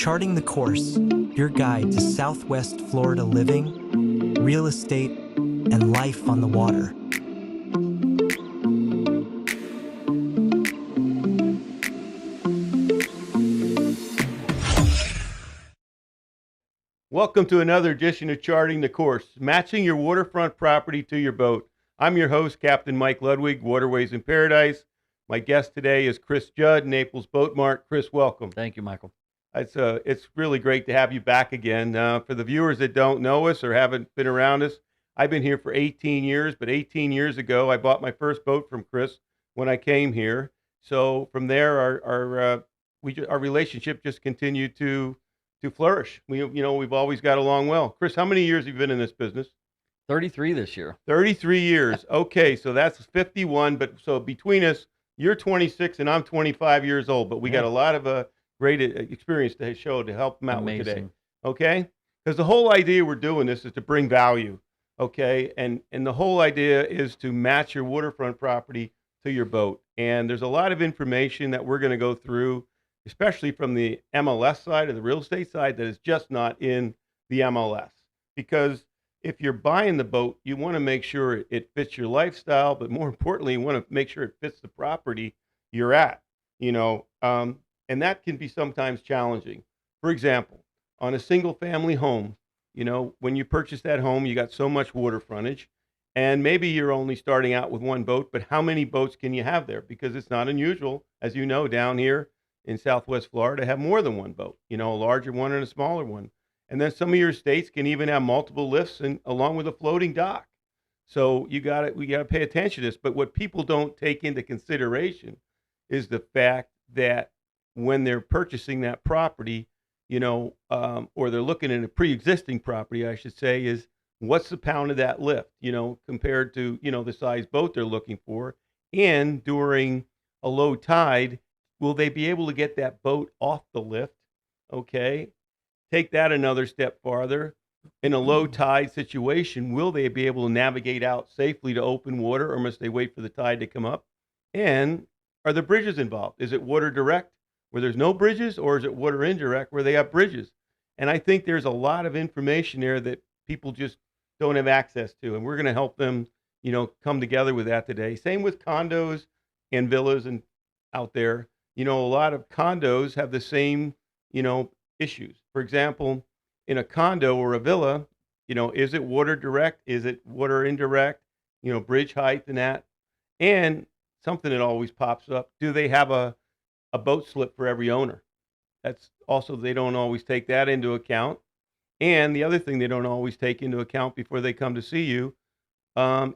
Charting the Course, your guide to Southwest Florida living, real estate, and life on the water. Welcome to another edition of Charting the Course, matching your waterfront property to your boat. I'm your host, Captain Mike Ludwig, Waterways in Paradise. My guest today is Chris Judd, Naples Boat Mart. Chris, welcome. Thank you, Michael. It's really great to have you back again. For the viewers that don't know us or haven't been around us, I've been here for 18 years, but 18 years ago, I bought my first boat from Chris when I came here. So from there, our relationship just continued to flourish. We've always got along well. Chris, how many years have you been in this business? 33 this year. 33 years. Okay, so that's 51. But so between us, you're 26 and I'm 25 years old. But we got a lot of great experience to show to help them out with today. Okay, because the whole idea we're doing this is to bring value. Okay, and the whole idea is to match your waterfront property to your boat. And there's a lot of information that we're going to go through, especially from the MLS side or the real estate side, that is just not in the MLS. Because if you're buying the boat, you want to make sure it fits your lifestyle, but more importantly, you want to make sure it fits the property you're at, and that can be sometimes challenging. For example, on a single family home, when you purchase that home, you got so much water frontage, and maybe you're only starting out with one boat, but how many boats can you have there? Because it's not unusual, as you know, down here in Southwest Florida, have more than one boat, a larger one and a smaller one. And then some of your states can even have multiple lifts and along with a floating dock. So we got to pay attention to this. But what people don't take into consideration is the fact that when they're purchasing that property, or they're looking at a pre-existing property, I should say, is what's the pound of that lift, compared to, the size boat they're looking for. And during a low tide, will they be able to get that boat off the lift? Okay. Take that another step farther. In a low tide situation, will they be able to navigate out safely to open water, or must they wait for the tide to come up? And are the bridges involved? Is it water direct where there's no bridges, or is it water indirect where they have bridges? And I think there's a lot of information there that people just don't have access to. And we're going to help them, come together with that today. Same with condos and villas and out there. A lot of condos have the same, issues. For example, in a condo or a villa, is it water direct? Is it water indirect? Bridge height and that. And something that always pops up, do they have a boat slip for every owner? That's also, they don't always take that into account. And the other thing they don't always take into account before they come to see you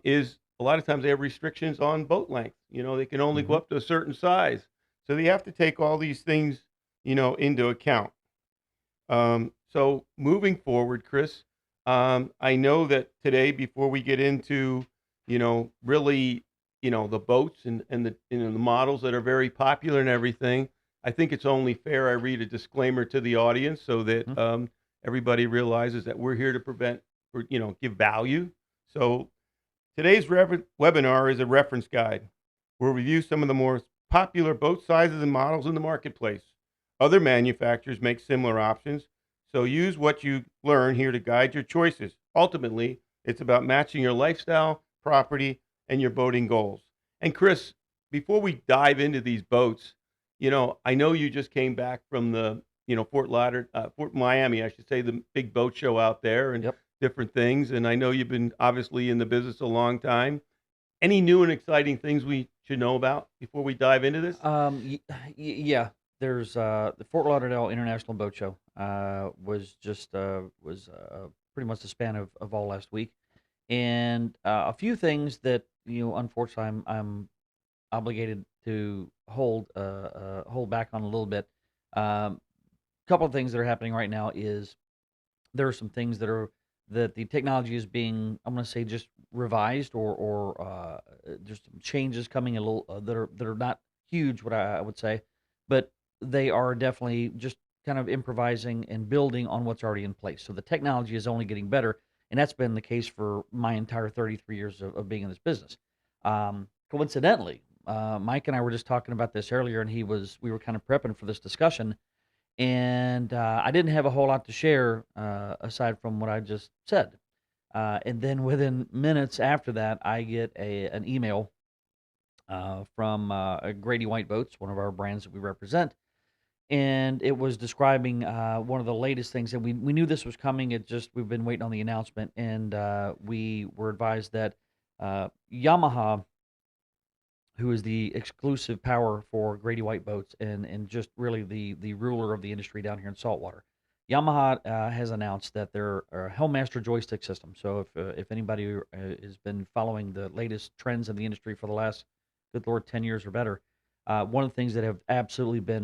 is a lot of times they have restrictions on boat length. They can only go up to a certain size. So they have to take all these things, into account. So moving forward, Chris, I know that today, before we get into, really, the boats and the models that are very popular and everything, I think it's only fair I read a disclaimer to the audience so that everybody realizes that we're here to give value. So today's webinar is a reference guide. We'll review some of the more popular boat sizes and models in the marketplace. Other manufacturers make similar options, so use what you learn here to guide your choices. Ultimately, it's about matching your lifestyle, property, and your boating goals. And Chris, before we dive into these boats, I know you just came back from the, Fort Miami, I should say, the big boat show out there and different things. And I know you've been obviously in the business a long time. Any new and exciting things we should know about before we dive into this? Yeah. There's the Fort Lauderdale International Boat Show was pretty much the span of all last week, and a few things that unfortunately I'm obligated to hold back on a little bit. Couple of things that are happening right now is there are some things that the technology is being, I'm going to say, just revised, or there's some changes coming a little that are not huge, what I would say, but they are definitely just kind of improvising and building on what's already in place. So the technology is only getting better, and that's been the case for my entire 33 years of being in this business. Coincidentally, Mike and I were just talking about this earlier, and we were kind of prepping for this discussion, and I didn't have a whole lot to share aside from what I just said. And then within minutes after that, I get an email from Grady White Boats, one of our brands that we represent, and it was describing one of the latest things. And we knew this was coming. We've been waiting on the announcement, and we were advised that Yamaha, who is the exclusive power for Grady White Boats and just really the ruler of the industry down here in saltwater. Yamaha has announced that their Hellmaster joystick system. So if anybody has been following the latest trends in the industry for the last, good Lord, 10 years or better, one of the things that have absolutely been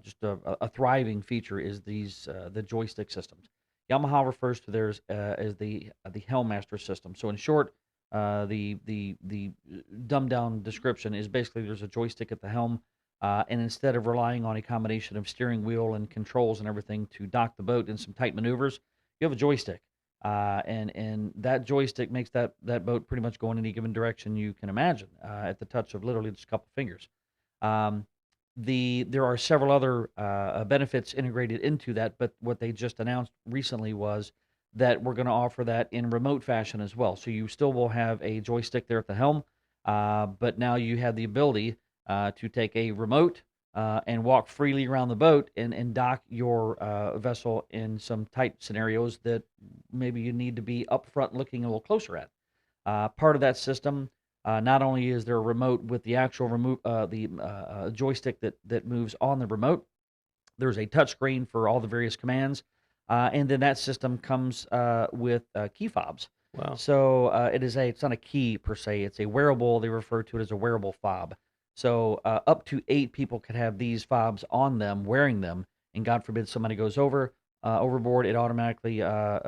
just a thriving feature is the joystick systems. Yamaha refers to theirs as the Hellmaster system. So in short, the dumbed down description is basically there's a joystick at the helm, and instead of relying on a combination of steering wheel and controls and everything to dock the boat in some tight maneuvers, you have a joystick, and that joystick makes that boat pretty much go in any given direction you can imagine at the touch of literally just a couple fingers. There are several other benefits integrated into that, but what they just announced recently was that we're going to offer that in remote fashion as well. So you still will have a joystick there at the helm, but now you have the ability to take a remote and walk freely around the boat and dock your vessel in some tight scenarios that maybe you need to be up front looking a little closer at. Part of that system, not only is there a remote with the actual joystick that moves on the remote, there's a touch screen for all the various commands. And then that system comes with key fobs. Wow. So it's not a key per se. It's a wearable. They refer to it as a wearable fob. So up to 8 people could have these fobs on them, wearing them. And God forbid somebody goes overboard, it automatically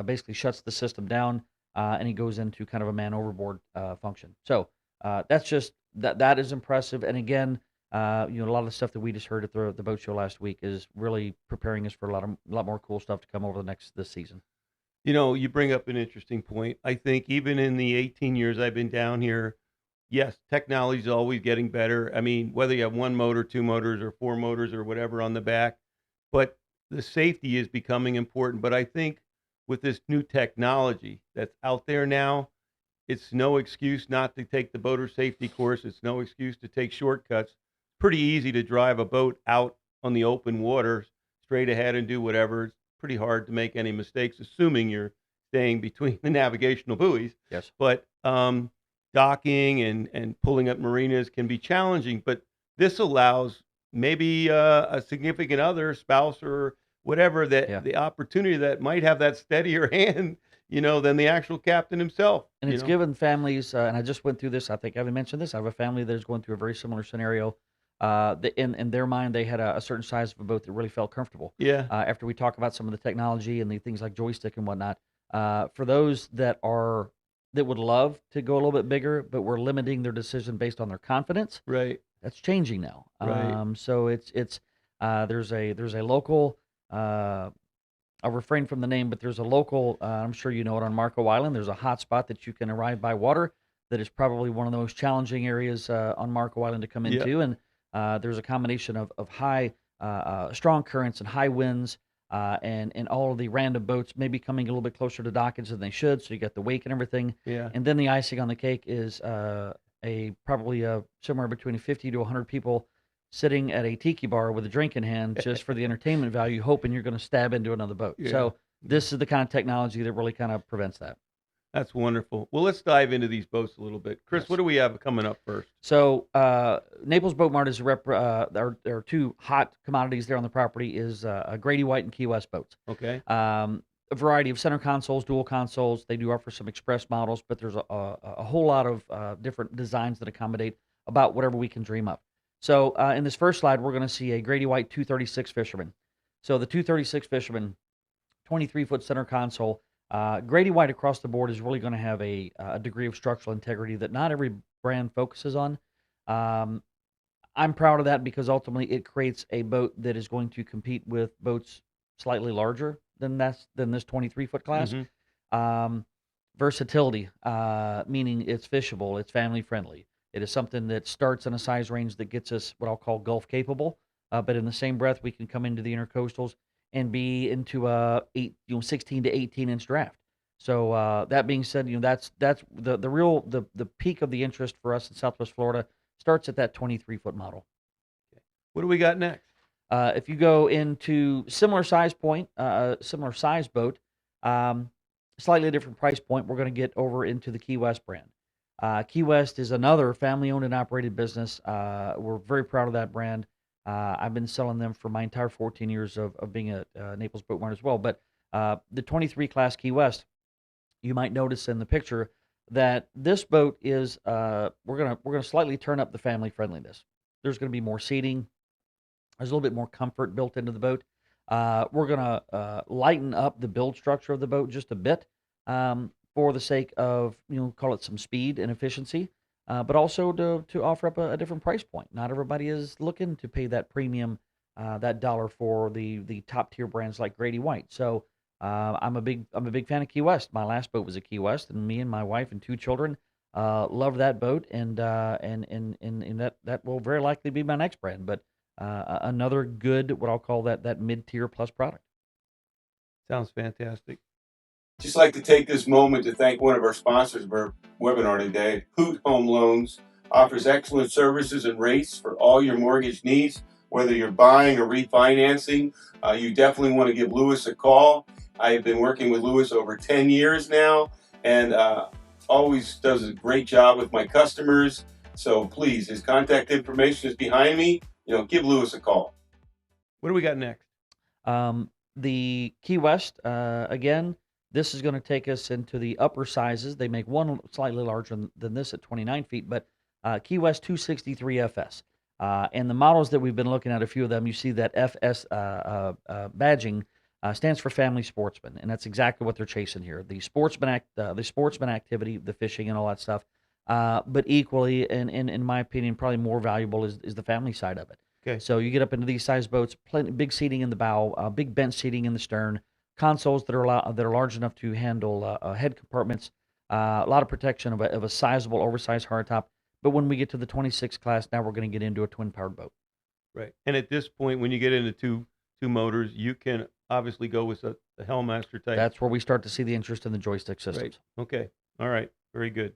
basically shuts the system down, and it goes into kind of a man overboard function. So that's just that is impressive. And again, a lot of the stuff that we just heard at the boat show last week is really preparing us for a lot more cool stuff to come over this season. You bring up an interesting point. I think even in the 18 years I've been down here, yes, technology is always getting better. I mean, whether you have 1 motor, 2 motors, or 4 motors, or whatever on the back, but the safety is becoming important. But I think with this new technology that's out there now, it's no excuse not to take the boater safety course. It's no excuse to take shortcuts. Pretty easy to drive a boat out on the open water straight ahead and do whatever. It's pretty hard to make any mistakes, assuming you're staying between the navigational buoys. Yes. But docking and pulling up marinas can be challenging, but this allows maybe a significant other, spouse or whatever, that the opportunity that might have that steadier hand, than the actual captain himself. And it's given families, and I just went through this, I think I haven't mentioned this, I have a family that is going through a very similar scenario. In their mind, they had a certain size of a boat that really felt comfortable. Yeah. After we talk about some of the technology and the things like joystick and whatnot, for those that would love to go a little bit bigger, but we're limiting their decision based on their confidence. Right. That's changing now. Right. So there's a local. I'll refrain from the name, but there's a local. I'm sure you know it on Marco Island. There's a hot spot that you can arrive by water. That is probably one of the most challenging areas on Marco Island to come into, and there's a combination of high, strong currents and high winds, and all of the random boats maybe coming a little bit closer to dockage than they should. So you got the wake and everything. Yeah. And then the icing on the cake is probably somewhere between 50 to 100 people sitting at a tiki bar with a drink in hand just for the entertainment value, hoping you're going to stab into another boat. Yeah. So this is the kind of technology that really kind of prevents that. That's wonderful. Well, let's dive into these boats a little bit. Chris, what do we have coming up first? So Naples Boat Mart is there are 2 hot commodities there on the property is Grady White and Key West boats. Okay. A variety of center consoles, dual consoles. They do offer some express models, but there's a whole lot of different designs that accommodate about whatever we can dream up. So in this first slide, we're going to see a Grady White 236 Fisherman. So the 236 Fisherman, 23-foot center console. Grady White across the board is really going to have a degree of structural integrity that not every brand focuses on. I'm proud of that because ultimately it creates a boat that is going to compete with boats slightly larger than this 23-foot class. Mm-hmm. Versatility, meaning it's fishable, it's family friendly. It is something that starts in a size range that gets us what I'll call Gulf capable. but in the same breath, we can come into the intercoastals and be into 16 to 18-inch draft. So that being said, that's the peak of the interest for us in Southwest Florida starts at that 23-foot model. What do we got next? If you go into similar size boat, slightly different price point, we're going to get over into the Key West brand. Key West is another family-owned and operated business. We're very proud of that brand. I've been selling them for my entire 14 years of being at Naples Boat Mart as well. But the 23 class Key West, you might notice in the picture that this boat is we're gonna slightly turn up the family friendliness. There's going to be more seating. There's a little bit more comfort built into the boat. We're going to lighten up the build structure of the boat just a bit for the sake of, call it some speed and efficiency, but also to offer up a different price point. Not everybody is looking to pay that premium, that dollar for the top tier brands like Grady White. So I'm a big fan of Key West. My last boat was a Key West, and me and my wife and 2 children love that boat, and that will very likely be my next brand. But another good, what I'll call that mid-tier plus product. Sounds fantastic. Just like to take this moment to thank one of our sponsors of our webinar today. Hoot Home Loans offers excellent services and rates for all your mortgage needs, whether you're buying or refinancing. You definitely want to give Lewis a call. I have been working with Lewis over 10 years now, and always does a great job with my customers. So please, his contact information is behind me. Give Lewis a call. What do we got next? The Key West, again, this is going to take us into the upper sizes. They make one slightly larger than this at 29 feet, but Key West 263 FS. And the models that we've been looking at, a few of them, you see that FS badging stands for Family Sportsman, and that's exactly what they're chasing here. The sportsman activity, the fishing and all that stuff. But equally, and in my opinion, probably more valuable is the family side of it. Okay. So you get up into these size boats, big seating in the bow, big bench seating in the stern, consoles that are large enough to handle head compartments, a lot of protection of a sizable, oversized hardtop. But when we get to the 26 class, now we're going to get into a twin-powered boat. Right. And at this point, when you get into two motors, you can obviously go with the Hellmaster type. That's where we start to see the interest in the joystick systems. Right. Okay. All right. Very good.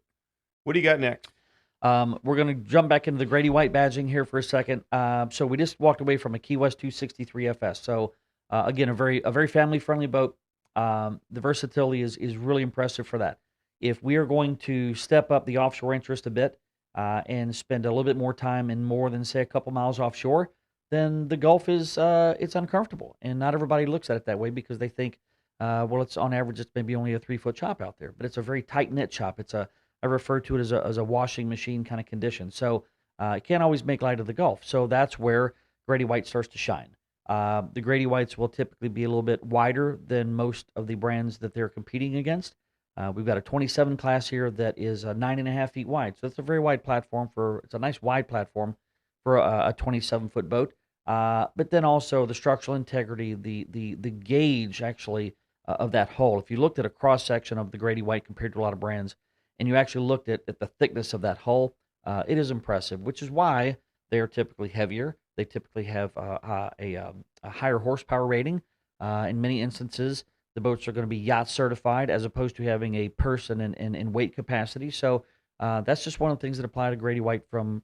What do you got next? We're going to jump back into the Grady White badging here for a second. So we just walked away from a Key West 263 FS. So again, a very family-friendly boat. The versatility is really impressive for that. If we are going to step up the offshore interest a bit and spend a little bit more time in more than, say, a couple miles offshore, then the Gulf is it's uncomfortable. And not everybody looks at it that way because they think, well, it's on average, it's maybe only a 3-foot chop out there. But it's a very tight-knit chop. I refer to it as a washing machine kind of condition. So you can't always make light of the Gulf. So that's where Grady White starts to shine. The Grady Whites will typically be a little bit wider than most of the brands that they're competing against. We've got a 27 class here that is 9.5 feet wide. So it's a very wide platform it's a nice wide platform for a 27-foot boat. But then also the structural integrity, the gauge actually of that hull. If you looked at a cross section of the Grady White compared to a lot of brands, and you actually looked at the thickness of that hull, it is impressive, which is why they are typically heavier. They typically have a higher horsepower rating. In many instances, the boats are going to be yacht certified as opposed to having a person and weight capacity. So that's just one of the things that apply to Grady White from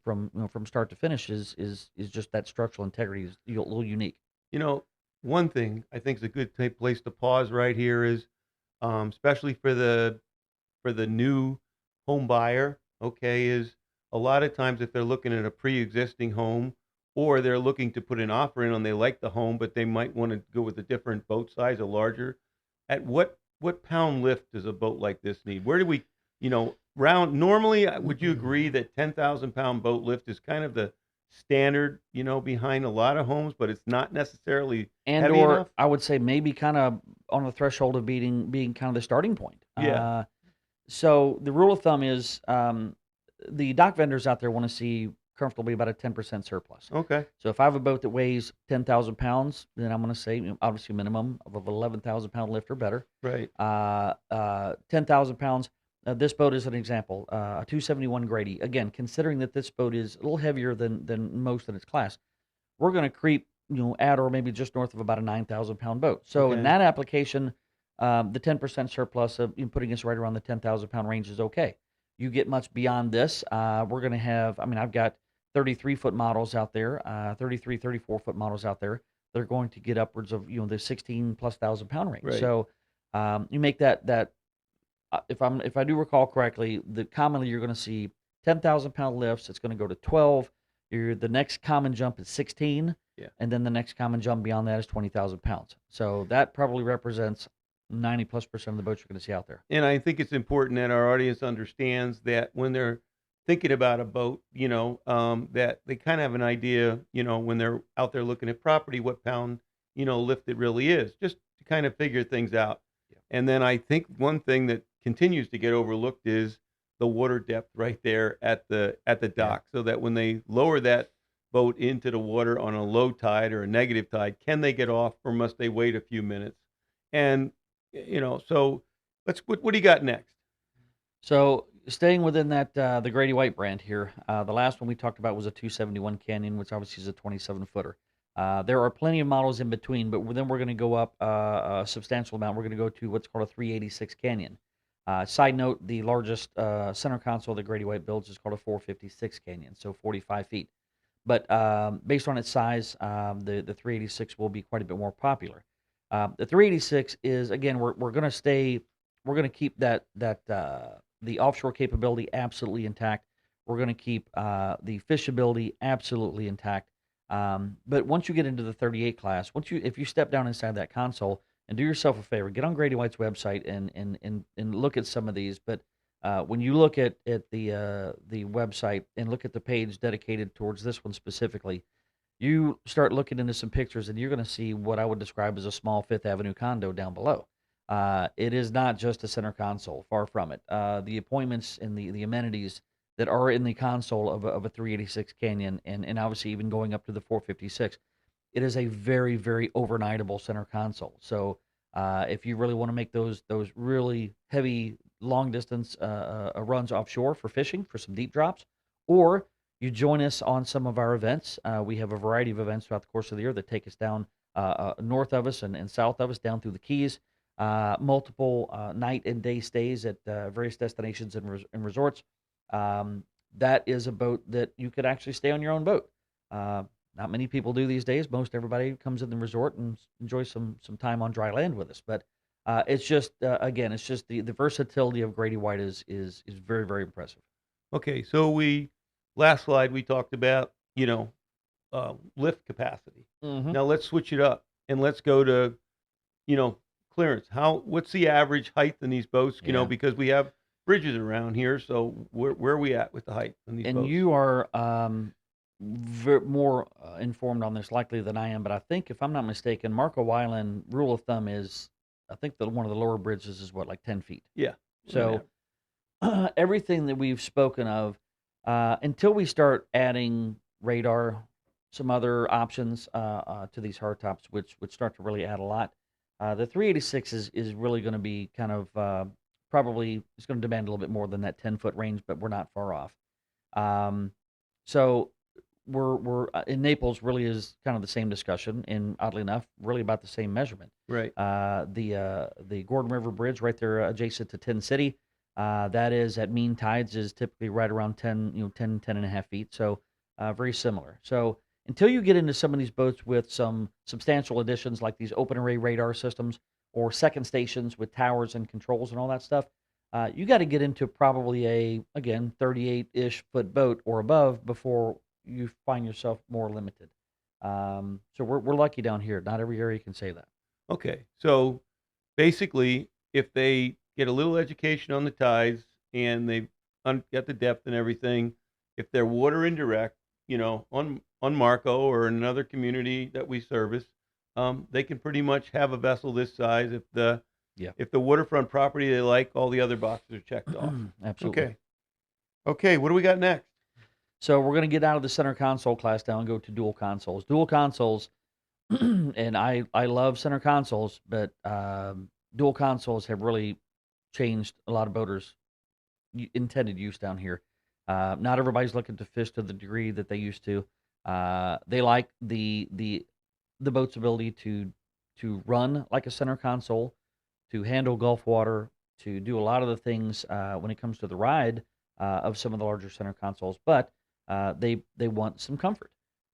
start to finish is just that structural integrity is a little unique. One thing I think is a good place to pause right here is, especially for the new home buyer, okay, is a lot of times if they're looking at a pre-existing home or they're looking to put an offer in and they like the home, but they might want to go with a different boat size, a larger, at what pound lift does a boat like this need? Where do we, normally, would you agree that 10,000 pound boat lift is kind of the standard, behind a lot of homes, but it's not necessarily heavy enough? I would say maybe kind of on the threshold of being kind of the starting point. Yeah. So the rule of thumb is the dock vendors out there want to see comfortably about a 10% surplus. Okay. So if I have a boat that weighs 10,000 pounds, then I'm going to say obviously minimum of 11,000 pound lift or better. Right. 10,000 pounds. This boat is an example, a 271 Grady. Again, considering that this boat is a little heavier than most in its class, we're going to creep, at or maybe just north of about a 9,000 pound boat. So in Okay. that application, the 10% surplus of putting us right around the 10,000 pound range is okay. You get much beyond this. We're going to have, I've got 33-foot models out there, 33, 34-foot models out there. They're going to get upwards of, the 16 plus thousand pound range. Right. So you make that if I do recall correctly, commonly you're going to see 10,000 pound lifts. It's going to go to 12. The next common jump is 16, Yeah. and then the next common jump beyond that is 20,000 pounds. So that probably represents 90+% of the boats you're going to see out there. And I think it's important that our audience understands that when they're thinking about a boat, that they kind of have an idea, when they're out there looking at property, what pound, lift it really is, just to kind of figure things out. Yeah. And then I think one thing that continues to get overlooked is the water depth right there at the dock, so that when they lower that boat into the water on a low tide or a negative tide, can they get off or must they wait a few minutes? And so what do you got next? So staying within that the Grady White brand here, the last one we talked about was a 271 Canyon, which obviously is a 27-footer. There are plenty of models in between, but then we're going to go up a substantial amount. We're going to go to what's called a 386 Canyon. Side note, the largest center console that Grady White builds is called a 456 Canyon, so 45 feet. But based on its size, the 386 will be quite a bit more popular. The 386 is, again, we're going to keep that the offshore capability absolutely intact. We're going to keep the fishability absolutely intact. But once you get into the 38 class, if you step down inside that console, and do yourself a favor, get on Grady White's website and look at some of these. But when you look at the website and look at the page dedicated towards this one specifically, you start looking into some pictures, and you're going to see what I would describe as a small Fifth Avenue condo down below. It is not just a center console, far from it. The appointments and the amenities that are in the console of a 386 Canyon, and obviously even going up to the 456, it is a very, very overnightable center console. So if you really want to make those really heavy, long distance runs offshore for fishing, for some deep drops, or you join us on some of our events. We have a variety of events throughout the course of the year that take us down north of us and south of us, down through the Keys. Multiple night and day stays at various destinations and resorts. That is a boat that you could actually stay on your own boat. Not many people do these days. Most everybody comes in the resort and enjoys some time on dry land with us. But it's just again, it's just the versatility of Grady White is very, very impressive. Okay, so last slide we talked about lift capacity. Mm-hmm. Now let's switch it up and let's go to clearance. What's the average height in these boats? Yeah. Because we have bridges around here, so where are we at with the height in these And boats? you are more informed on this likely than I am, but I think if I'm not mistaken, Marco Island rule of thumb is, I think that one of the lower bridges is like 10 feet. Yeah. So everything that we've spoken of, until we start adding radar, some other options to these hardtops, which would start to really add a lot. The 386 is really going to be kind of probably, it's going to demand a little bit more than that 10-foot range, but we're not far off. So we're in Naples really is kind of the same discussion, and oddly enough, really about the same measurement. Right. The Gordon River Bridge right there adjacent to Tin City, that is at mean tides is typically right around 10 and a half feet. So very similar. So until you get into some of these boats with some substantial additions like these open array radar systems or second stations with towers and controls and all that stuff, you got to get into probably again, 38-ish foot boat or above before you find yourself more limited. So we're lucky down here. Not every area can say that. Okay, so basically, if they get a little education on the tides and they get the depth and everything, if they're water indirect, on Marco or another community that we service, they can pretty much have a vessel this size if the waterfront property they like, all the other boxes are checked off. Absolutely. Okay, what do we got next? So we're going to get out of the center console class now and go to dual consoles. Dual consoles, and I love center consoles, but dual consoles have really changed a lot of boaters' intended use down here. Not everybody's looking to fish to the degree that they used to. They like the boat's ability to run like a center console, to handle Gulf water, to do a lot of the things when it comes to the ride of some of the larger center consoles, but they want some comfort.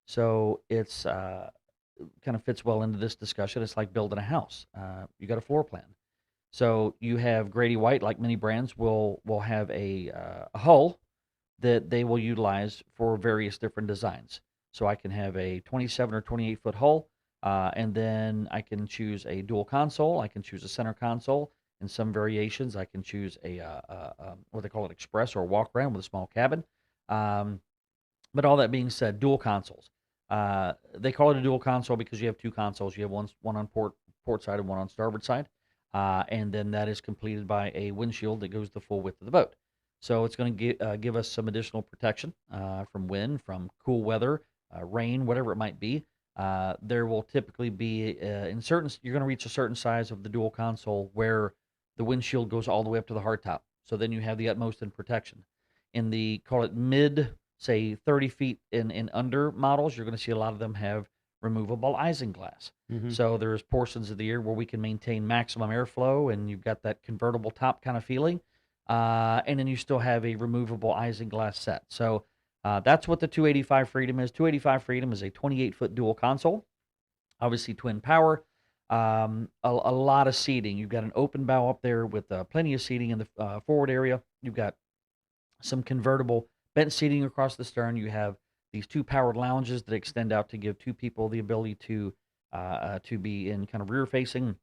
So it's kind of fits well into this discussion. It's like building a house. You got a floor plan. So you have Grady White, like many brands, will have a hull that they will utilize for various different designs. So I can have a 27 or 28 foot hull, and then I can choose a dual console. I can choose a center console. In some variations, I can choose what they call it, express or walk around with a small cabin. Um, but all that being said, dual consoles. They call it a dual console because you have two consoles. You have one on port side and one on starboard side, and then that is completed by a windshield that goes the full width of the boat. So it's going to give us some additional protection from wind, from cool weather, rain, whatever it might be. There will typically be you're going to reach a certain size of the dual console where the windshield goes all the way up to the hardtop. So then you have the utmost in protection. In the, call it mid, say 30 feet and under models, you're going to see a lot of them have removable isinglass. Mm-hmm. So there's portions of the year where we can maintain maximum airflow, and you've got that convertible top kind of feeling. And then you still have a removable isinglass set. So that's what the 285 Freedom is. 285 Freedom is a 28-foot dual console, obviously twin power. A lot of seating. You've got an open bow up there with plenty of seating in the forward area. You've got some convertible bench seating across the stern. You have these two powered lounges that extend out to give two people the ability to be in kind of rear facing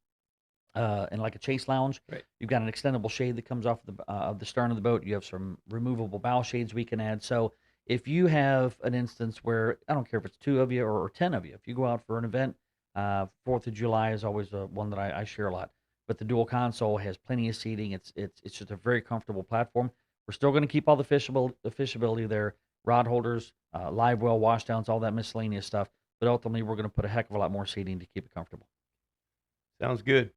in like a chase lounge. Right. You've got an extendable shade that comes off of the stern of the boat. You have some removable bow shades we can add. So if you have an instance where, I don't care if it's two of you or 10 of you, if you go out for an event, 4th of July is always one that I share a lot. But the dual console has plenty of seating. It's just a very comfortable platform. We're still going to keep all the fishability there, rod holders, live well washdowns, all that miscellaneous stuff. But ultimately, we're going to put a heck of a lot more seating to keep it comfortable. Sounds good.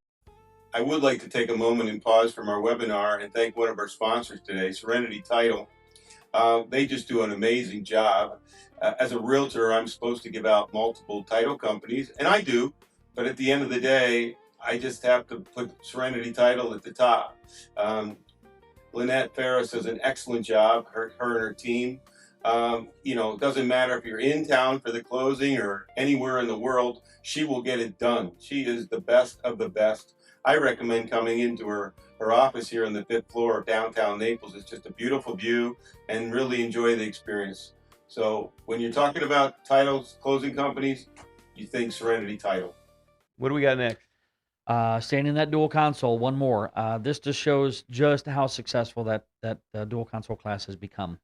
I would like to take a moment and pause from our webinar and thank one of our sponsors today, Serenity Title. They just do an amazing job. As a realtor, I'm supposed to give out multiple title companies, and I do. But at the end of the day, I just have to put Serenity Title at the top. Lynette Ferris does an excellent job, her and her team. It doesn't matter if you're in town for the closing or anywhere in the world, she will get it done. She is the best of the best. I recommend coming into her office here on the 5th floor of downtown Naples. It's just a beautiful view and really enjoy the experience. So when you're talking about titles, closing companies, you think Serenity Title. What do we got next? Staying in that dual console, one more. This just shows just how successful that dual console class has become.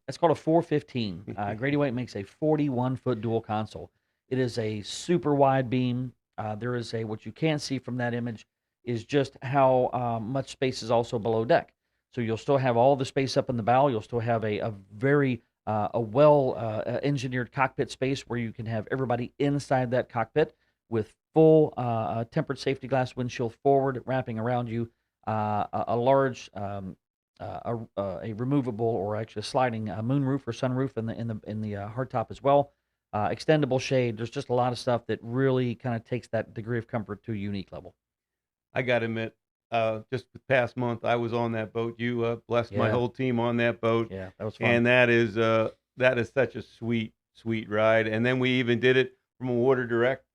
It's called a 415. Grady White makes a 41-foot dual console. It is a super wide beam. There is what you can't see from that image is just how much space is also below deck. So you'll still have all the space up in the bow. You'll still have a very well engineered cockpit space where you can have everybody inside that cockpit with full tempered safety glass windshield forward wrapping around you, a large a removable or actually a sliding moonroof or sunroof in the hardtop as well. Extendable shade. There's just a lot of stuff that really kind of takes that degree of comfort to a unique level. I got to admit, just the past month, I was on that boat. You blessed my whole team on that boat. Yeah, that was fun. And that is such a sweet ride. And then we even did it from a water direct,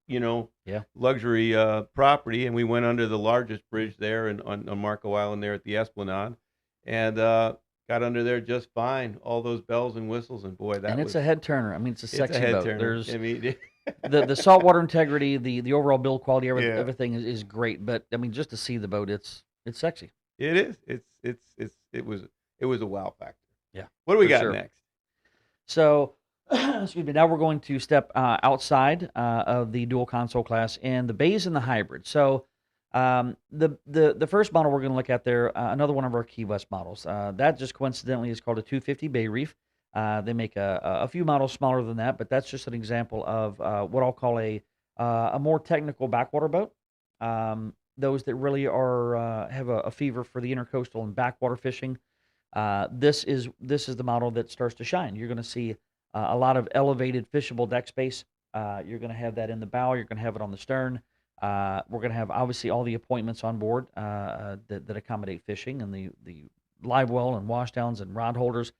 luxury property. And we went under the largest bridge there on Marco Island there at the Esplanade. And got under there just fine. All those bells and whistles, and boy, it's a head turner. I mean, it's a sexy boat. Turner. There's the saltwater integrity, the overall build quality, everything is great. But I mean, just to see the boat, it's sexy. It is. It was a wow factor. Yeah. What do we got next? So, excuse me. Now we're going to step outside of the dual console class and the bays and the hybrid. So. The first model we're going to look at there, another one of our Key West models. That just coincidentally is called a 250 Bay Reef. They make a few models smaller than that, but that's just an example of what I'll call a more technical backwater boat. Those that really are have a fever for the intercoastal and backwater fishing. This is the model that starts to shine. You're going to see a lot of elevated fishable deck space. You're going to have that in the bow. You're going to have it on the stern. We're going to have obviously all the appointments on board that accommodate fishing, and the live well and washdowns and rod holders.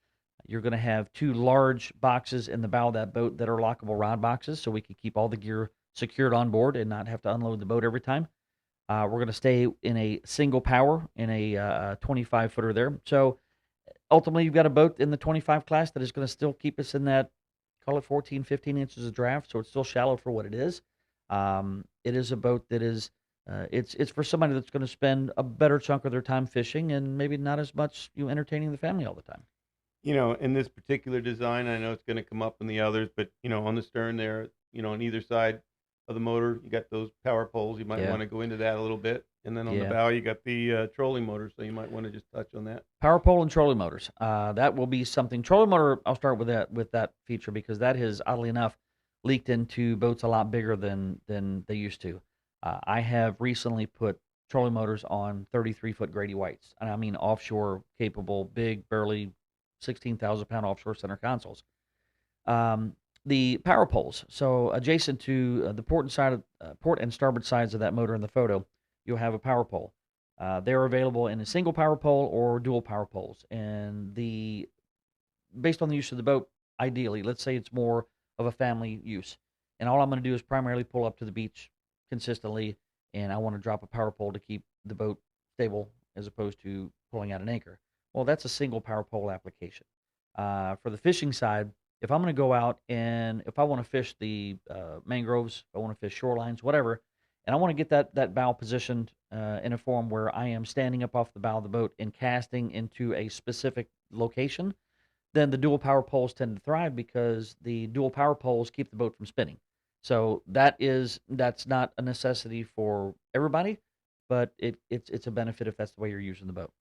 You're going to have 2 large boxes in the bow of that boat that are lockable rod boxes, so we can keep all the gear secured on board and not have to unload the boat every time. We're going to stay in a single power in a 25 footer there. So ultimately, you've got a boat in the 25 class that is going to still keep us in that, call it 14, 15 inches of draft. So it's still shallow for what it is. It is a boat that is, it's for somebody that's going to spend a better chunk of their time fishing and maybe not as much entertaining the family all the time. In this particular design, I know it's going to come up in the others, but on the stern there, on either side of the motor, you got those power poles. You might Yeah. want to go into that a little bit, and then on the Yeah. bow, you got the trolling motor, so you might want to just touch on that. Power pole and trolling motors. That will be something. Trolling motor, I'll start with that feature because that has, oddly enough, leaked into boats a lot bigger than they used to. I have recently put trolling motors on 33-foot Grady Whites, and I mean offshore capable, big, burly, 16,000-pound offshore center consoles. The power poles. So adjacent to the port and starboard sides of that motor in the photo, you'll have a power pole. They're available in a single power pole or dual power poles, and based on the use of the boat, ideally, let's say it's more of a family use, and all I'm going to do is primarily pull up to the beach consistently, and I want to drop a power pole to keep the boat stable as opposed to pulling out an anchor. Well, that's a single power pole application. For the fishing side, if I'm going to go out and if I want to fish the mangroves, if I want to fish shorelines, whatever, and I want to get that bow positioned in a form where I am standing up off the bow of the boat and casting into a specific location, then the dual power poles tend to thrive because the dual power poles keep the boat from spinning. So that's not a necessity for everybody, but it's a benefit if that's the way you're using the boat.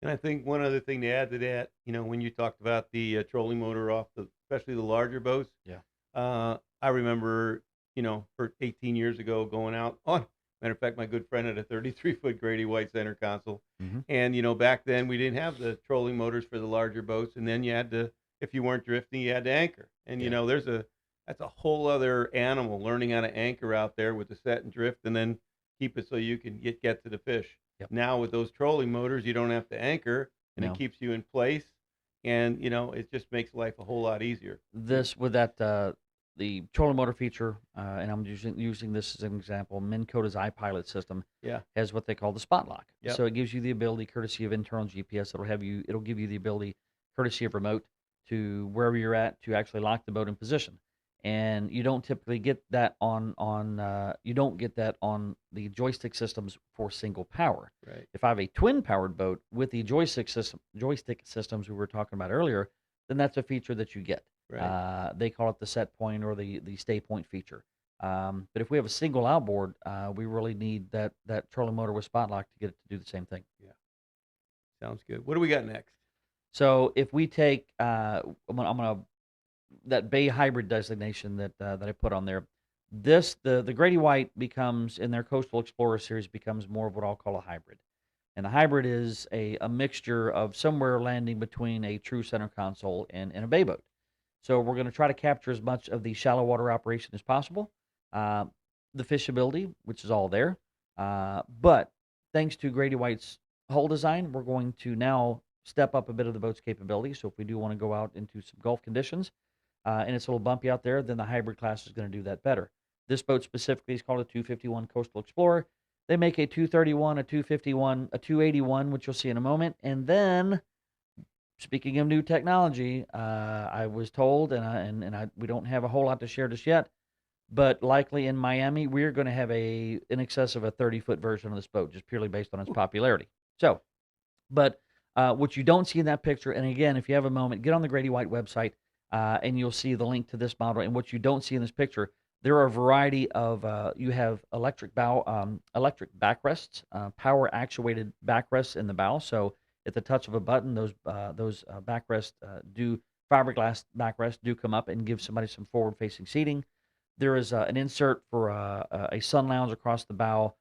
And I think one other thing to add to that, when you talked about the trolling motor off especially the larger boats. Yeah. I remember, for 18 years ago going out on, matter of fact, my good friend had a 33-foot Grady White center console. Mm-hmm. And, back then we didn't have the trolling motors for the larger boats. And then you had to, if you weren't drifting, you had to anchor. And, that's a whole other animal, learning how to anchor out there with the set and drift and then keep it so you can get to the fish. Yep. Now with those trolling motors, you don't have to anchor, and No. it keeps you in place, and it just makes life a whole lot easier. This with that the trolling motor feature, and I'm using this as an example. Minn Kota's iPilot system Yeah. has what they call the spot lock. Yep. So it gives you the ability, courtesy of internal GPS, it'll give you the ability, courtesy of remote, to wherever you're at to actually lock the boat in position. And you don't typically get that on the joystick systems for single power. Right. If I have a twin powered boat with the joystick systems we were talking about earlier, then that's a feature that you get. Right. They call it the set point or the stay point feature. But if we have a single outboard, we really need that trolling motor with spot lock to get it to do the same thing. Yeah. Sounds good. What do we got next? So if we take, I'm gonna that Bay hybrid designation that I put on there. The Grady White becomes, in their Coastal Explorer series, becomes more of what I'll call a hybrid. And the hybrid is a mixture of somewhere landing between a true center console and a bay boat. So we're going to try to capture as much of the shallow water operation as possible. The fishability, which is all there. But thanks to Grady White's hull design, we're going to now step up a bit of the boat's capability. So if we do want to go out into some Gulf conditions, and it's a little bumpy out there, then the hybrid class is going to do that better. This boat specifically is called a 251 Coastal Explorer. They make a 231, a 251, a 281, which you'll see in a moment. And then, speaking of new technology, I was told, and we don't have a whole lot to share just yet, but likely in Miami, we're going to have in excess of a 30-foot version of this boat, just purely based on its popularity. So, but what you don't see in that picture, and again, if you have a moment, get on the Grady White website, and you'll see the link to this model. And what you don't see in this picture, there are a variety of, you have electric backrests, power actuated backrests in the bow. So at the touch of a button, those backrests fiberglass backrests do come up and give somebody some forward facing seating. There is an insert for a sun lounge across the bow.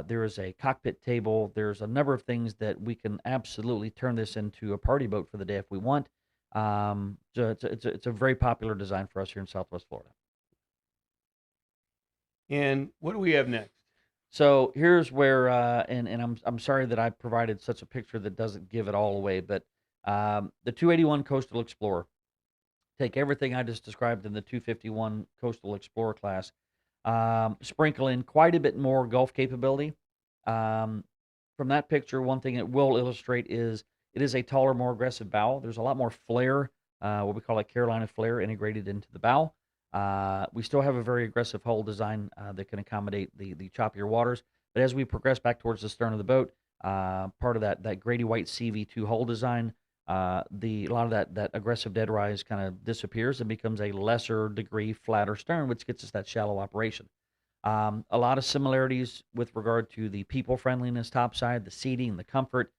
There is a cockpit table. There's a number of things that we can absolutely turn this into a party boat for the day if we want. So it's a very popular design for us here in Southwest Florida. And what do we have next? So here's where, and I'm sorry that I provided such a picture that doesn't give it all away, but the 281 Coastal Explorer. Take everything I just described in the 251 Coastal Explorer class, sprinkle in quite a bit more Gulf capability. Um, from that picture, one thing it will illustrate is it is a taller, more aggressive bow. There's a lot more flare, what we call a Carolina flare, integrated into the bow. We still have a very aggressive hull design that can accommodate the choppier waters. But as we progress back towards the stern of the boat, part of that Grady White CV2 hull design, a lot of that aggressive dead rise kind of disappears and becomes a lesser degree flatter stern, which gets us that shallow operation. A lot of similarities with regard to the people friendliness topside, the seating, the comfort,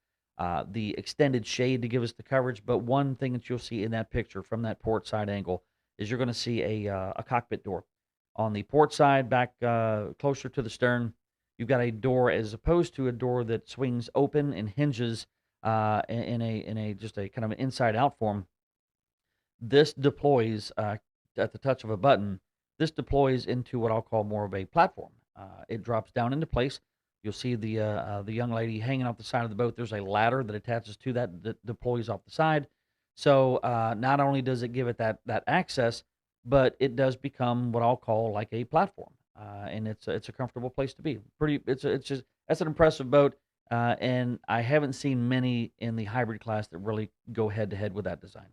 the extended shade to give us the coverage. But one thing that you'll see in that picture from that port side angle is you're going to see a cockpit door. On the port side, back closer to the stern, you've got a door as opposed to a door that swings open and hinges in a just a kind of an inside out form. This deploys at the touch of a button. This deploys into what I'll call more of a platform. It drops down into place. You'll see the young lady hanging off the side of the boat. There's a ladder that attaches to that deploys off the side. So not only does it give it that access, but it does become what I'll call like a platform, and it's a comfortable place to be. It's just that's an impressive boat, and I haven't seen many in the hybrid class that really go head to head with that design.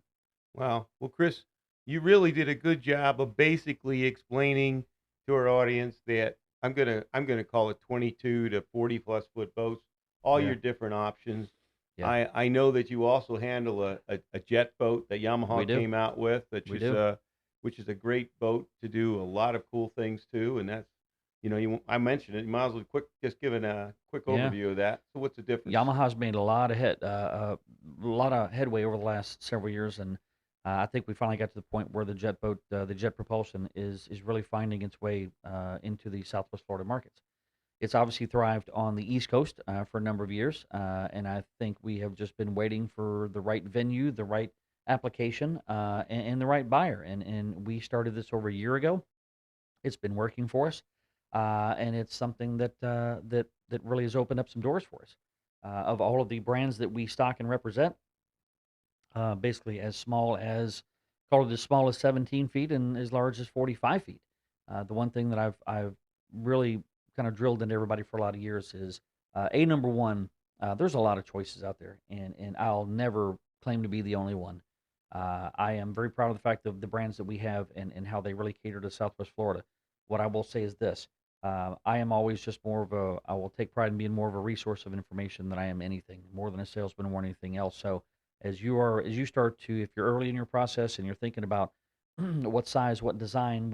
Wow. Well, Chris, you really did a good job of basically explaining to our audience that I'm gonna call it 22 to 40 plus foot boats, all Yeah, your different options. yeah, I know that you also handle a jet boat that we Yamaha do, came out with, we do. which is a great boat to do a lot of cool things too. And that's, I mentioned it. You might as well just give it a quick Yeah. overview of that. So what's the difference? Yamaha's made a lot of headway over the last several years, and I think we finally got to the point where the jet propulsion is really finding its way into the Southwest Florida markets. It's obviously thrived on the East Coast for a number of years, and I think we have just been waiting for the right venue, the right application, and the right buyer. And we started this over a year ago. It's been working for us, and it's something that really has opened up some doors for us. Of all of the brands that we stock and represent, basically as small as call it as small as 17 feet and as large as 45 feet. The one thing that I've really kind of drilled into everybody for a lot of years is a number one. There's a lot of choices out there, and I'll never claim to be the only one. I am very proud of the fact of the brands that we have and how they really cater to Southwest Florida. What I will say is this: I am always just more of a. I will take pride in being more of a resource of information than I am anything, more than a salesman or anything else. So as you start to, if you're early in your process and you're thinking about what size, what design,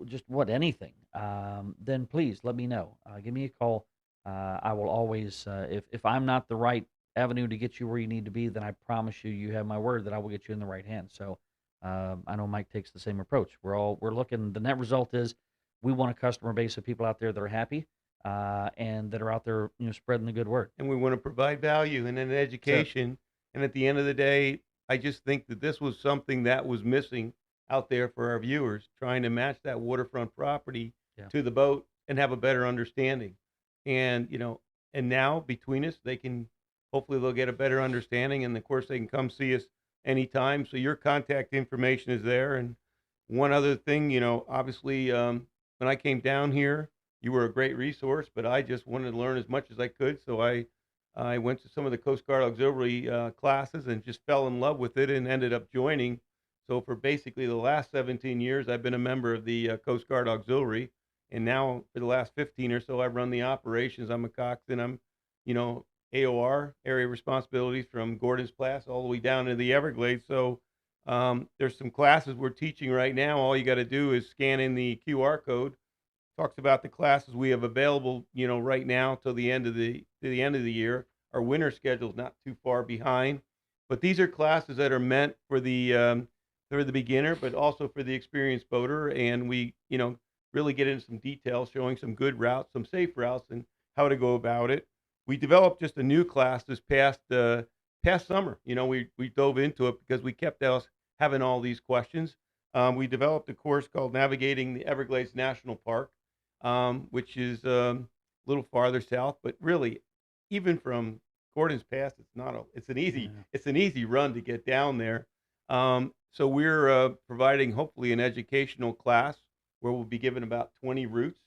just what anything, then please let me know. Give me a call. I will always, if I'm not the right avenue to get you where you need to be, then I promise you, you have my word that I will get you in the right hands. So I know Mike takes the same approach. We're looking. The net result is we want a customer base of people out there that are happy and that are out there, spreading the good word. And we want to provide value and an So education. And at the end of the day, I just think that this was something that was missing out there for our viewers, trying to match that waterfront property yeah, to the boat and have a better understanding. And, and now between us, they can hopefully they'll get a better understanding. And of course, they can come see us anytime. So your contact information is there. And one other thing, obviously, when I came down here, you were a great resource, but I just wanted to learn as much as I could. So I went to some of the Coast Guard auxiliary classes and just fell in love with it and ended up joining. So for basically the last 17 years, I've been a member of the Coast Guard Auxiliary, and now for the last 15 or so, I run the operations. I'm a coxswain. I'm, AOR area responsibilities from Gordon's Pass all the way down to the Everglades. So there's some classes we're teaching right now. All you got to do is scan in the QR code. Talks about the classes we have available, right now till the end of the year. Our winter schedule is not too far behind, but these are classes that are meant for the beginner, but also for the experienced boater. And we, really get into some details, showing some good routes, some safe routes, and how to go about it. We developed just a new class this past past summer, we dove into it because we kept us having all these questions. We developed a course called Navigating the Everglades National Park, which is a little farther south, but really, even from Gordon's Pass, it's an easy run to get down there. So we're providing hopefully an educational class where we'll be given about 20 routes,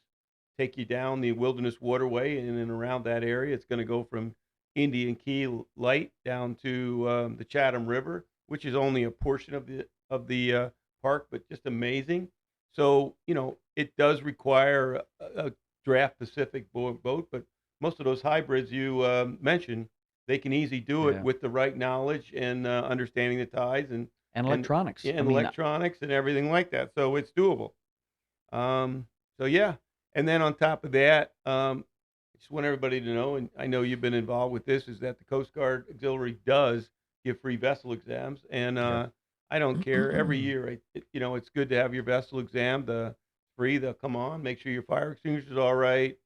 take you down the Wilderness Waterway in and around that area. It's going to go from Indian Key Light down to the Chatham River, which is only a portion of the park, but just amazing. So it does require a draft Pacific boat, but most of those hybrids you mentioned, they can easily do it Yeah. with the right knowledge and understanding the tides And and electronics. yeah, I and mean, electronics and everything like that. So it's doable. So yeah, and then on top of that, just want everybody to know, and I know you've been involved with this, is that the Coast Guard Auxiliary does give free vessel exams, and yeah. I don't care. Every year, it's good to have your vessel exam. The free, they'll come on, make sure your fire extinguisher's all right,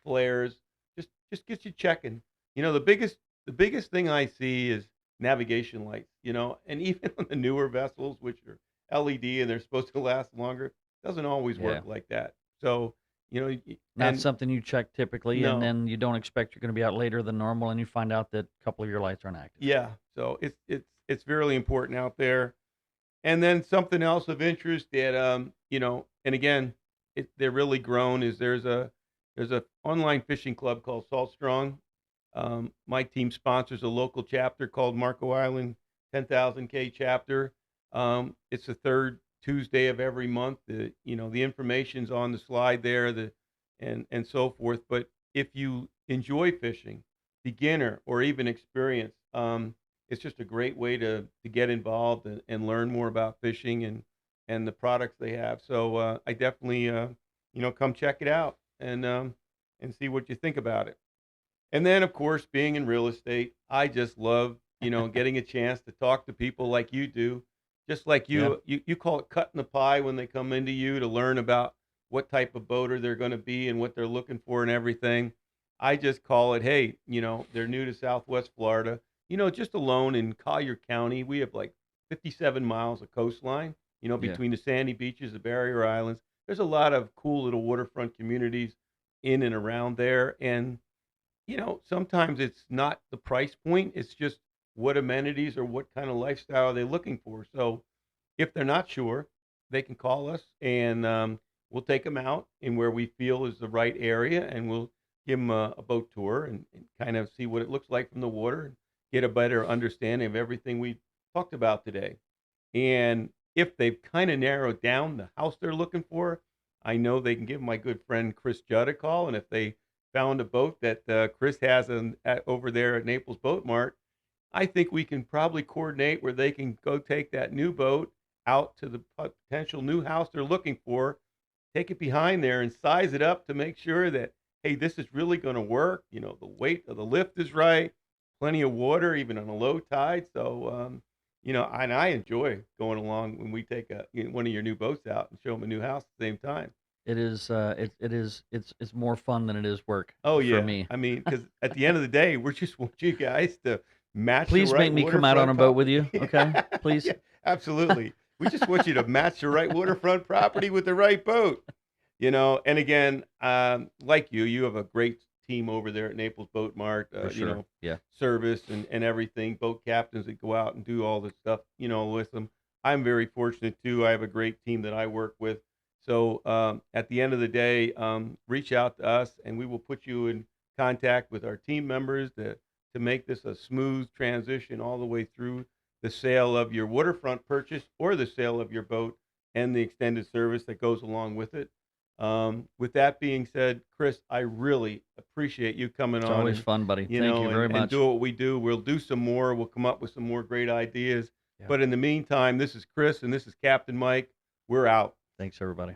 flares, just get you checking. The biggest thing I see is navigation lights. And even on the newer vessels, which are LED and they're supposed to last longer, doesn't always Yeah. work like that. So, Not and something you check typically, and no, then you don't expect you're going to be out later than normal, and you find out that a couple of your lights aren't active. yeah. So it's really important out there. And then something else of interest that and again, they're really grown is there's a online fishing club called Salt Strong. My team sponsors a local chapter called Marco Island 10,000K chapter. It's the third Tuesday of every month. The information's on the slide there, and so forth. But if you enjoy fishing, beginner or even experienced, it's just a great way to get involved and learn more about fishing and the products they have. So I definitely come check it out and see what you think about it. And then, of course, being in real estate, I just love, getting a chance to talk to people like you do, just like Yeah. you call it cutting the pie when they come into you to learn about what type of boater they're going to be and what they're looking for and everything. I just call it, hey, they're new to Southwest Florida. Just alone in Collier County, we have like 57 miles of coastline, Yeah. between the sandy beaches, the barrier islands. There's a lot of cool little waterfront communities in and around there. And sometimes it's not the price point, it's just what amenities or what kind of lifestyle are they looking for. So if they're not sure, they can call us and we'll take them out in where we feel is the right area and we'll give them a boat tour and kind of see what it looks like from the water and get a better understanding of everything we talked about today. And if they've kind of narrowed down the house they're looking for, I know they can give my good friend Chris Judd a call. And if they found a boat that Chris has over there at Naples Boat Mart, I think we can probably coordinate where they can go take that new boat out to the potential new house they're looking for, take it behind there and size it up to make sure that, hey, this is really going to work. The weight of the lift is right, plenty of water, even on a low tide. So, and I enjoy going along when we take one of your new boats out and show them a new house at the same time. It is. It's more fun than it is work Oh for yeah, me. I mean, because at the end of the day, we just want you guys to match the Please right make me come out on a waterfront boat with you, property. okay? Please. Yeah, absolutely. We just want you to match the right waterfront property with the right boat. And again, like you have a great team over there at Naples Boat Mart. For sure. Yeah. Service and everything. Boat captains that go out and do all this stuff. With them. I'm very fortunate too. I have a great team that I work with. So at the end of the day, reach out to us, and we will put you in contact with our team members to make this a smooth transition all the way through the sale of your waterfront purchase or the sale of your boat and the extended service that goes along with it. With that being said, Chris, I really appreciate you coming It's on always and fun, buddy. Thank you very and much. do what we do. We'll do some more. We'll come up with some more great ideas. Yeah. But in the meantime, this is Chris and this is Captain Mike. We're out. Thanks, everybody.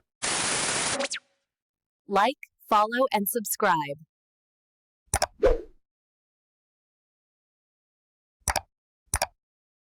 Like, follow, and subscribe.